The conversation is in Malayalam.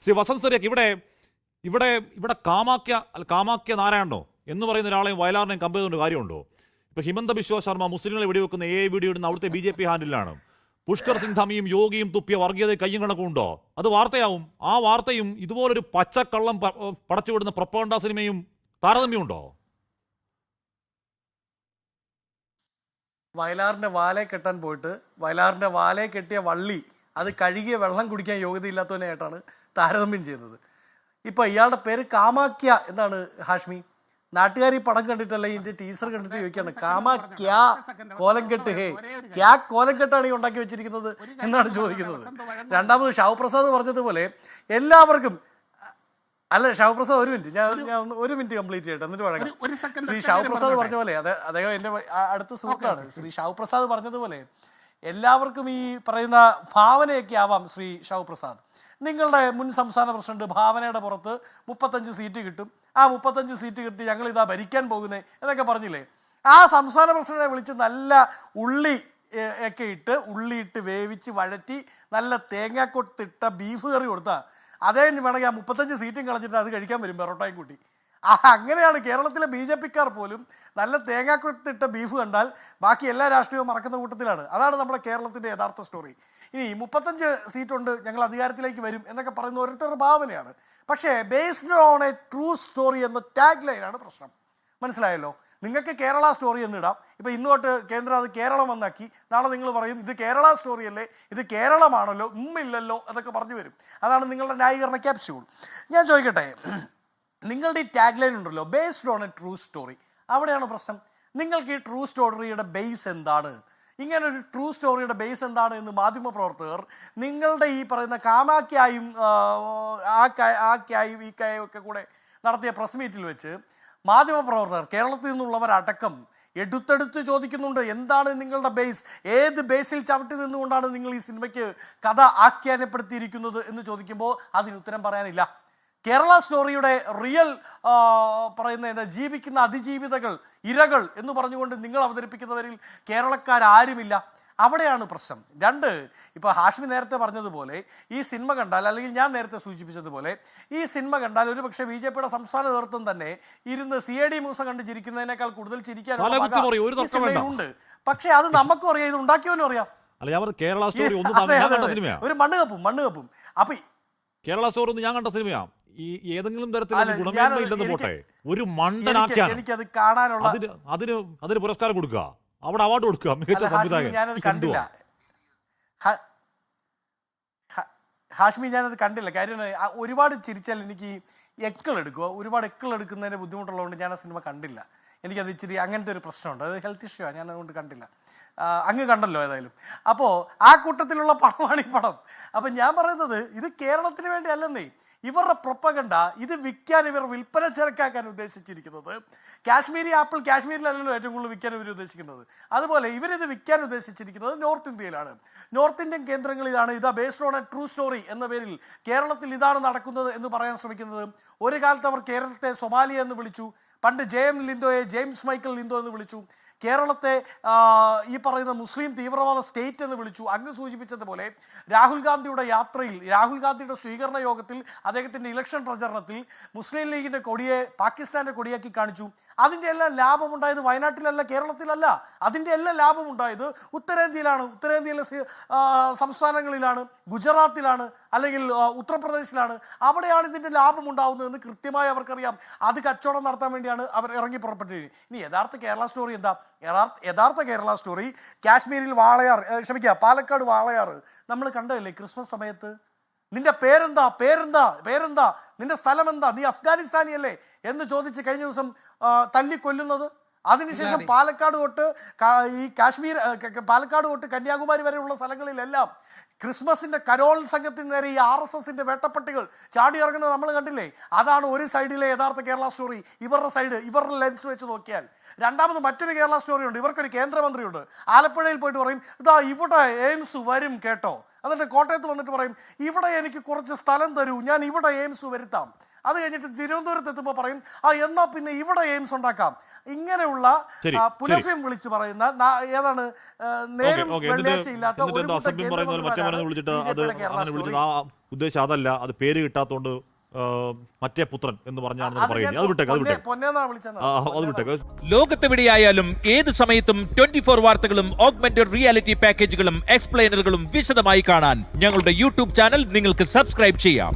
ശ്രീ വസന്ത് സരിയക്ക് ഇവിടെ ഇവിടെ ഇവിടെ കാമാക്യ നാരായണനോ എന്ന് പറയുന്ന ഒരാളെയും വയലാറിനെയും കമ്പയർ ചെയ്തുകൊണ്ട് കാര്യമുണ്ടോ? ഇപ്പൊ ഹിമന്ത ബിശ്വ ശർമ്മ മുസ്ലിങ്ങളെ വെടിവെക്കുന്ന വീഡിയോ ഇടുന്ന അവിടുത്തെ BJP ഹാൻഡിലാണ്. പുഷ്കർ സിംഗ് ധമിയും യോഗിയും തുപ്പിയ വർഗീയത കയ്യും കണക്കുണ്ടോ? അത് വാർത്തയാവും. ആ വാർത്തയും ഇതുപോലൊരു പച്ചക്കള്ളം പടച്ചുവിടുന്ന പ്രൊപ്പഗണ്ട സിനിമയും താരതമ്യമുണ്ടോ? വയലാറിന്റെ വാലെ കെട്ടാൻ പോയിട്ട് വയലാറിന്റെ വാലെ കെട്ടിയ വള്ളി അത് കഴുകിയ വെള്ളം കുടിക്കാൻ യോഗ്യതയില്ലാത്തവനായിട്ടാണ് താരതമ്യം ചെയ്യുന്നത്. ഇപ്പൊ ഇയാളുടെ പേര് കാമാക്യ എന്നാണ് ഹാഷ്മി. നാട്ടുകാർ ഈ പടം കണ്ടിട്ടല്ല, ഇതിന്റെ ടീസർ കണ്ടിട്ട് ചോദിക്കാണ് കാമാക്യ കോലംകെട്ട് ഹേ ക്യാ കോലംകെട്ടാണ് ഈ ഉണ്ടാക്കി വെച്ചിരിക്കുന്നത് എന്നാണ് ചോദിക്കുന്നത്. രണ്ടാമത് ഷാവുപ്രസാദ് പറഞ്ഞതുപോലെ എല്ലാവർക്കും അല്ല, ഷാവുപ്രസാദ് ഒരു മിനിറ്റ്, ഞാൻ ഒരു മിനിറ്റ് കംപ്ലീറ്റ് ചെയ്യട്ടെ എന്നിട്ട് വഴങ്ങാം. ശ്രീ ഷാവുപ്രസാദ് പറഞ്ഞ പോലെ അദ്ദേഹം എൻ്റെ അടുത്ത സുഹൃത്താണ്. ശ്രീ ഷാവുപ്രസാദ് പറഞ്ഞതുപോലെ എല്ലാവർക്കും ഈ പറയുന്ന ഭാവനയൊക്കെ ആവാം. ശ്രീ ഷാവുപ്രസാദ്, നിങ്ങളുടെ മുൻ സംസ്ഥാന പ്രസിഡന്റ് ഭാവനയുടെ പുറത്ത് 35 സീറ്റ് കിട്ടും, ആ 35 സീറ്റ് കിട്ടി ഞങ്ങൾ ഇതാ ഭരിക്കാൻ പോകുന്നേ എന്നൊക്കെ പറഞ്ഞില്ലേ? ആ സംസ്ഥാന പ്രസിഡന്റിനെ വിളിച്ച് നല്ല ഉള്ളിയിട്ട് വേവിച്ച് വഴറ്റി നല്ല തേങ്ങാക്കൊത്തിട്ട ബീഫ് കറി കൊടുത്താൽ അതേ വേണമെങ്കിൽ ആ 35 സീറ്റും കളഞ്ഞിട്ട് അത് കഴിക്കാൻ വരും പെറോട്ടയും കൂട്ടി. അങ്ങനെയാണ് കേരളത്തിലെ BJP-ക്കാർ പോലും നല്ല തേങ്ങാക്കൊത്തിട്ട ബീഫ് കണ്ടാൽ ബാക്കി എല്ലാ രാഷ്ട്രീയവും മറക്കുന്ന കൂട്ടത്തിലാണ്. അതാണ് നമ്മുടെ കേരളത്തിൻ്റെ യഥാർത്ഥ സ്റ്റോറി. ഇനി 35 സീറ്റുണ്ട് ഞങ്ങൾ അധികാരത്തിലേക്ക് വരും എന്നൊക്കെ പറയുന്ന ഓരോരുത്തരുടെ ഭാവനയാണ്. പക്ഷേ based on A true story എന്ന ടാഗ് ലൈനാണ് പ്രശ്നം. മനസ്സിലായല്ലോ? നിങ്ങൾക്ക് കേരള സ്റ്റോറി എന്നിടാം. ഇപ്പം ഇന്നോട്ട് കേന്ദ്രം അത് കേരളം എന്നാക്കി, നാളെ നിങ്ങൾ പറയും ഇത് കേരള സ്റ്റോറി അല്ലേ, ഇത് കേരളമാണല്ലോ, ഇല്ലല്ലോ എന്നൊക്കെ പറഞ്ഞു വരും. അതാണ് നിങ്ങളുടെ ന്യായീകരണ ക്യാപ്സ്യൂൾ. ഞാൻ ചോദിക്കട്ടെ, നിങ്ങളുടെ ഈ ടാഗ് ലൈൻ ഉണ്ടല്ലോ, based on A true story, അവിടെയാണ് പ്രശ്നം. നിങ്ങൾക്ക് ഈ ട്രൂ സ്റ്റോറിയുടെ ബേസ് എന്താണ്? ഇങ്ങനൊരു ട്രൂ സ്റ്റോറിയുടെ ബേസ് എന്താണ് എന്ന് മാധ്യമപ്രവർത്തകർ നിങ്ങളുടെ ഈ പറയുന്ന കാമാക്യായും ഈ കായും ഒക്കെ കൂടെ നടത്തിയ പ്രസ് മീറ്റിൽ വെച്ച് മാധ്യമപ്രവർത്തകർ കേരളത്തിൽ നിന്നുള്ളവരടക്കം എടുത്തെടുത്ത് ചോദിക്കുന്നുണ്ട്, എന്താണ് നിങ്ങളുടെ ബേസ്, ഏത് ബേസിൽ ചവിട്ടി നിന്നുകൊണ്ടാണ് നിങ്ങൾ ഈ സിനിമയ്ക്ക് കഥ ആഖ്യാനപ്പെടുത്തിയിരിക്കുന്നത് എന്ന് ചോദിക്കുമ്പോൾ അതിന് ഉത്തരം പറയാനില്ല. കേരള സ്റ്റോറിയുടെ റിയൽ പറയുന്ന ജീവിക്കുന്ന അതിജീവിതകൾ, ഇരകൾ എന്ന് പറഞ്ഞുകൊണ്ട് നിങ്ങൾ അവതരിപ്പിക്കുന്നവരിൽ കേരളക്കാരുമില്ല. അവിടെയാണ് പ്രശ്നം. രണ്ട്, ഇപ്പോൾ ഹാഷ്മി നേരത്തെ പറഞ്ഞതുപോലെ ഈ സിനിമ കണ്ടാൽ, അല്ലെങ്കിൽ ഞാൻ നേരത്തെ സൂചിപ്പിച്ചതുപോലെ ഈ സിനിമ കണ്ടാൽ ഒരു പക്ഷേ BJP-യുടെ സംസ്ഥാന നേതൃത്വം തന്നെ ഇരുന്ന് CID മൂസ കണ്ട് ചിരിക്കുന്നതിനേക്കാൾ കൂടുതൽ ചിരിക്കാനുണ്ട്. പക്ഷേ അത് നമുക്കും അറിയാം, ഇത് ഉണ്ടാക്കിയവനും അറിയാം. ഒരു മണ്ണ് കപ്പും. അപ്പൊ കേരള സ്റ്റോറി ഒന്നും ഞാൻ കണ്ട സിനിമയാണ്. ഈ ഏതെങ്കിലും തരത്തിൽ പോട്ടെ, ഒരു മണ്ടനാക്കിയാണ് എനിക്കത് കാണാനുള്ള അതിന് പുരസ്കാരം കൊടുക്കുക, അവിടെ അവാർഡ് കൊടുക്കുക, മികച്ച സംവിധായകൻ. ഞാനത് കണ്ടില്ല ഹാഷ്മി, ഞാനത് കണ്ടില്ല. കാര്യം ഒരുപാട് ചിരിച്ചാൽ എനിക്ക് ഒരുപാട് എക്കൾ എടുക്കുന്നതിൻ്റെ ബുദ്ധിമുട്ടുള്ളതുകൊണ്ട് ഞാൻ ആ സിനിമ കണ്ടില്ല. എനിക്കത് ഇച്ചിരി അങ്ങനത്തെ ഒരു പ്രശ്നമുണ്ട്, അത് ഹെൽത്ത് ഇഷ്യൂ ആണ്, ഞാൻ അതുകൊണ്ട് കണ്ടില്ല. അങ്ങ് കണ്ടല്ലോ ഏതായാലും. അപ്പോൾ ആ കൂട്ടത്തിലുള്ള പടമാണ് ഈ പടം. അപ്പം ഞാൻ പറയുന്നത് ഇത് കേരളത്തിന് വേണ്ടി അല്ലെന്നേ, ഇവരുടെ പ്രൊപ്പഗണ്ട ഇത് വിൽക്കാൻ, ഇവർ വിൽപ്പന ചരക്കാക്കാൻ ഉദ്ദേശിച്ചിരിക്കുന്നത്. കാശ്മീരി ആപ്പിൾ കാശ്മീരിലല്ലല്ലോ ഏറ്റവും കൂടുതൽ വിൽക്കാൻ ഇവർ ഉദ്ദേശിക്കുന്നത്. അതുപോലെ ഇവരിത് വിൽക്കാൻ ഉദ്ദേശിച്ചിരിക്കുന്നത് നോർത്ത് ഇന്ത്യയിലാണ്, നോർത്ത് ഇന്ത്യൻ കേന്ദ്രങ്ങളിലാണ്. ഇതാ based on A true story എന്ന പേരിൽ കേരളത്തിൽ ഇതാണ് നടക്കുന്നത് എന്ന് പറയാൻ ശ്രമിക്കുന്നത്. ഒരു കാലത്ത് അവർ കേരളത്തെ സൊമാലിയ എന്ന് വിളിച്ചു, പണ്ട് JM ലിൻഡോയെ ജെയിംസ് മൈക്കൽ ലിൻഡോ എന്ന് വിളിച്ചു, കേരളത്തെ ഈ പറയുന്ന മുസ്ലിം തീവ്രവാദ സ്റ്റേറ്റ് എന്ന് വിളിച്ചു. അങ്ങ് സൂചിപ്പിച്ചതുപോലെ രാഹുൽ ഗാന്ധിയുടെ യാത്രയിൽ, രാഹുൽ ഗാന്ധിയുടെ സ്വീകരണ യോഗത്തിൽ, അദ്ദേഹത്തിൻ്റെ ഇലക്ഷൻ പ്രചരണത്തിൽ മുസ്ലിം ലീഗിൻ്റെ കൊടിയെ പാകിസ്ഥാൻ്റെ കൊടിയാക്കി കാണിച്ചു. അതിൻ്റെ എല്ലാം ലാഭമുണ്ടായത് വയനാട്ടിലല്ല, കേരളത്തിലല്ല. അതിൻ്റെ എല്ലാം ലാഭമുണ്ടായത് ഉത്തരേന്ത്യയിലാണ്, ഉത്തരേന്ത്യയിലെ സംസ്ഥാനങ്ങളിലാണ്, ഗുജറാത്തിലാണ്, അല്ലെങ്കിൽ ഉത്തർപ്രദേശിലാണ്. അവിടെയാണ് ഇതിൻ്റെ ലാഭമുണ്ടാവുന്നതെന്ന് കൃത്യമായി അവർക്കറിയാം. അത് കച്ചവടം നടത്താൻ വേണ്ടിയാണ് അവർ ഇറങ്ങി പുറപ്പെട്ടത്. ഇനി യഥാർത്ഥ കേരള സ്റ്റോറി എന്താ? യഥാർത്ഥ കേരള സ്റ്റോറി കാശ്മീരിൽ പാലക്കാട് വാളയാർ നമ്മൾ കണ്ടതല്ലേ ക്രിസ്മസ് സമയത്ത്. നിന്റെ പേരെന്താ, നിന്റെ സ്ഥലം എന്താ, നീ അഫ്ഗാനിസ്ഥാനിയല്ലേ എന്ന് ചോദിച്ച് കഴിഞ്ഞ ദിവസം തല്ലിക്കൊല്ലുന്നത്. അതിനുശേഷം പാലക്കാട് തൊട്ട് കന്യാകുമാരി വരെയുള്ള സ്ഥലങ്ങളിലെല്ലാം ക്രിസ്മസിന്റെ കരോൾ സംഘത്തിന് നേരെ ഈ RSSന്റെ വേട്ടപ്പട്ടികൾ ചാടി ഇറങ്ങുന്നത് നമ്മൾ കണ്ടില്ലേ? അതാണ് ഒരു സൈഡിലെ യഥാർത്ഥ കേരള സ്റ്റോറി. ഇവരുടെ സൈഡ്, ഇവരുടെ ലെൻസ് വെച്ച് നോക്കിയാൽ. രണ്ടാമത് മറ്റൊരു കേരള സ്റ്റോറി ഉണ്ട്. ഇവർക്കൊരു കേന്ദ്രമന്ത്രിയുണ്ട്. ആലപ്പുഴയിൽ പോയിട്ട് പറയും, ഇതാ ഇവിടെ എയിംസ് വരും കേട്ടോ. എന്നിട്ട് കോട്ടയത്ത് വന്നിട്ട് പറയും, ഇവിടെ എനിക്ക് കുറച്ച് സ്ഥലം തരൂ, ഞാൻ ഇവിടെ എയിംസ് വരുത്താം. അത് കഴിഞ്ഞിട്ട് തിരുവനന്തപുരത്ത് എത്തുമ്പോൾ പറയും എന്നാ പിന്നെ ഇവിടെ എയിംസ് ഉണ്ടാക്കാം. ഇങ്ങനെയുള്ള പുനർഫയം വിളിച്ച് പറയുന്ന ഏതാണ് നേരും വെള്ളിയാഴ്ച ഇല്ലാത്ത ഉദ്ദേശം അതല്ല, അത് പേര് കിട്ടാത്തോണ്ട് മറ്റേ പുത്രൻ എന്ന് പറഞ്ഞാണ് പറയുന്നത്. ലോകത്തെവിടെയായാലും ഏത് സമയത്തും 24 വാർത്തകളും ഓഗ്മെന്റഡ് റിയാലിറ്റി പാക്കേജുകളും എക്സ്പ്ലെയിനറുകളും വിശദമായി കാണാൻ ഞങ്ങളുടെ യൂട്യൂബ് ചാനൽ നിങ്ങൾക്ക് സബ്സ്ക്രൈബ് ചെയ്യാം.